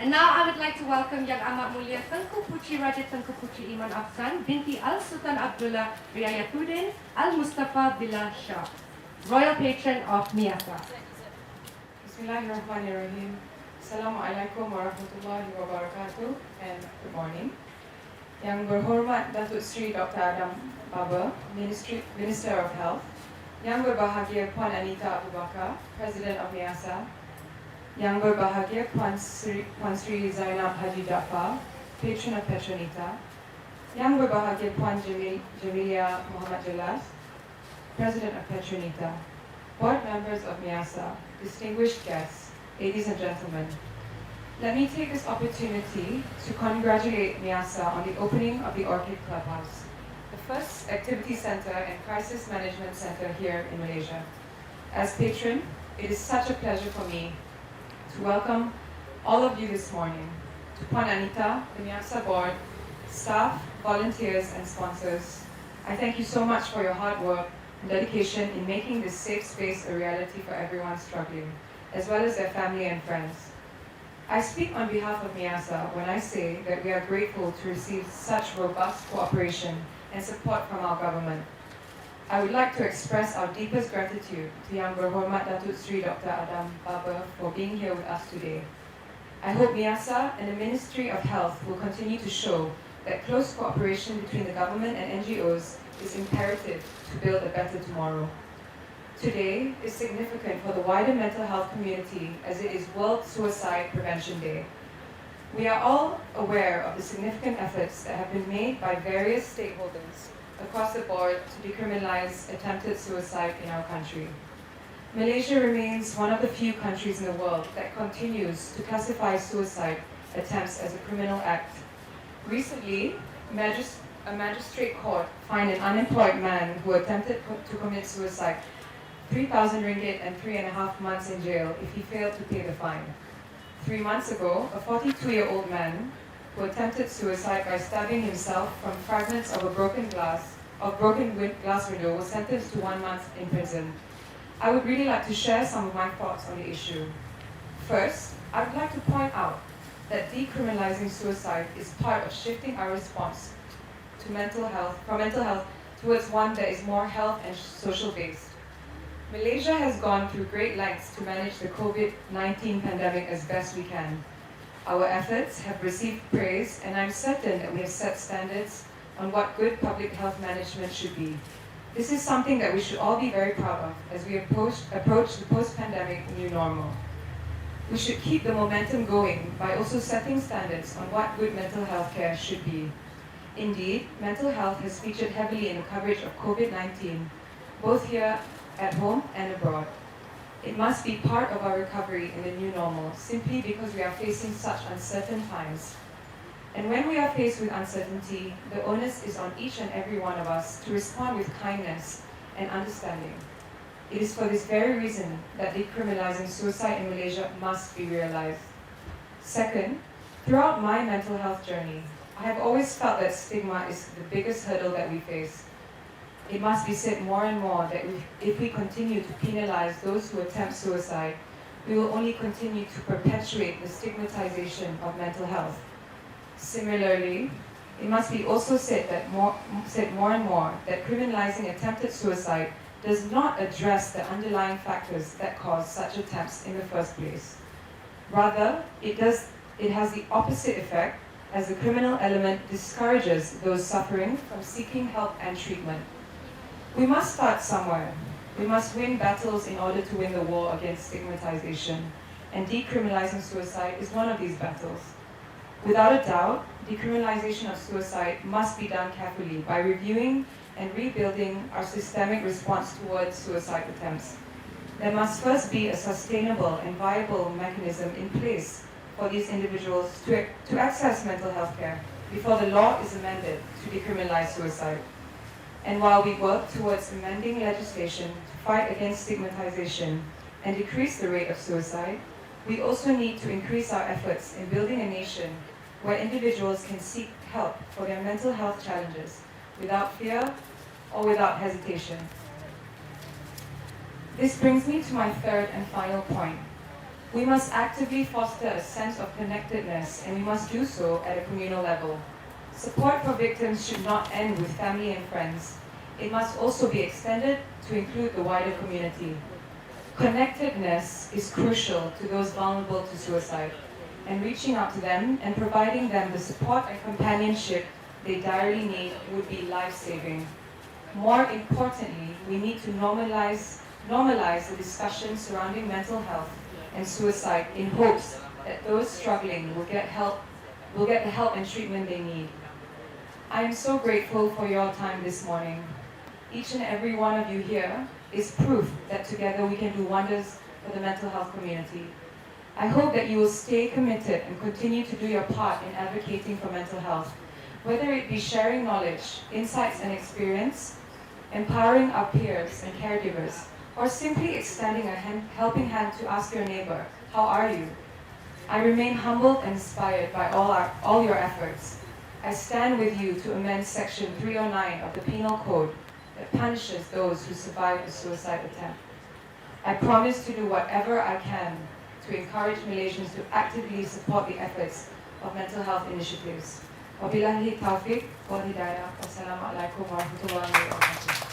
And now I would like to welcome Yang Amat Mulia Tengku Puteri Iman Afzan, Binti Sultan Abdullah, Ri'ayatuddin, Mustafa, Billah, Shah, Royal Patron of MIASA. Bismillahirrahmanirrahim. Assalamualaikum warahmatullahi wabarakatuh and good morning. Yang berhormat Datuk Seri Dr. Adham, Minister of Health. Yang berbahagia Puan Anita Abu Bakar, President of MIASA. Yang berbahagia Puan Sri Zainab Haji Jaafar, Patron of Petronita. Yang berbahagia Puan Jamilia Muhammad Jalal, President of Petronita. Board members of MIASA, distinguished guests, ladies and gentlemen. Let me take this opportunity to congratulate MIASA on the opening of the Orchid Clubhouse, the first activity center and crisis management center here in Malaysia. As patron, it is such a pleasure for me to welcome all of you this morning. To Puan Anita, the MIASA board, staff, volunteers, and sponsors, I thank you so much for your hard work and dedication in making this safe space a reality for everyone struggling, as well as their family and friends. I speak on behalf of MIASA when I say that we are grateful to receive such robust cooperation and support from our government. I would like to express our deepest gratitude to Yang Berhormat Datuk Seri Dr. Adham for being here with us today. I hope MIASA and the Ministry of Health will continue to show that close cooperation between the government and NGOs is imperative to build a better tomorrow. Today is significant for the wider mental health community as it is World Suicide Prevention Day. We are all aware of the significant efforts that have been made by various stakeholders across the board to decriminalize attempted suicide in our country. Malaysia remains one of the few countries in the world that continues to classify suicide attempts as a criminal act. Recently, a magistrate court fined an unemployed man who attempted to commit suicide 3,000 ringgit and 3.5 months in jail if he failed to pay the fine. 3 months ago, a 42-year-old man who attempted suicide by stabbing himself from fragments of a broken glass window was sentenced to 1 month in prison. I would really like to share some of my thoughts on the issue. First, I would like to point out that decriminalizing suicide is part of shifting our response to mental health towards one that is more health and social based. Malaysia has gone through great lengths to manage the COVID-19 pandemic as best we can. Our efforts have received praise, and I'm certain that we have set standards on what good public health management should be. This is something that we should all be very proud of as we approach the post-pandemic new normal. We should keep the momentum going by also setting standards on what good mental health care should be. Indeed, mental health has featured heavily in the coverage of COVID-19, both here at home and abroad. It must be part of our recovery in the new normal, simply because we are facing such uncertain times. And when we are faced with uncertainty, the onus is on each and every one of us to respond with kindness and understanding. It is for this very reason that decriminalizing suicide in Malaysia must be realized. Second, throughout my mental health journey, I have always felt that stigma is the biggest hurdle that we face. It must be said more and more that if we continue to penalize those who attempt suicide, we will only continue to perpetuate the stigmatization of mental health. Similarly, it must be also said more and more that criminalizing attempted suicide does not address the underlying factors that cause such attempts in the first place. Rather, it has the opposite effect, as the criminal element discourages those suffering from seeking help and treatment. We must start somewhere. We must win battles in order to win the war against stigmatization, and decriminalizing suicide is one of these battles. Without a doubt, decriminalization of suicide must be done carefully by reviewing and rebuilding our systemic response towards suicide attempts. There must first be a sustainable and viable mechanism in place for these individuals to access mental health care before the law is amended to decriminalize suicide. And while we work towards amending legislation to fight against stigmatization and decrease the rate of suicide, we also need to increase our efforts in building a nation where individuals can seek help for their mental health challenges without fear or without hesitation. This brings me to my third and final point. We must actively foster a sense of connectedness, and we must do so at a communal level. Support for victims should not end with family and friends. It must also be extended to include the wider community. Connectedness is crucial to those vulnerable to suicide, and reaching out to them and providing them the support and companionship they direly need would be life-saving. More importantly, we need to normalize the discussion surrounding mental health and suicide in hopes that those struggling will get the help and treatment they need. I am so grateful for your time this morning. Each and every one of you here is proof that together we can do wonders for the mental health community. I hope that you will stay committed and continue to do your part in advocating for mental health, whether it be sharing knowledge, insights and experience, empowering our peers and caregivers, or simply extending a helping hand to ask your neighbor, how are you? I remain humbled and inspired by all your efforts. I stand with you to amend Section 309 of the Penal Code that punishes those who survive a suicide attempt. I promise to do whatever I can to encourage Malaysians to actively support the efforts of mental health initiatives. Wabillahi taufiq wal hidayah. Wassalamualaikum warahmatullahi wabarakatuh.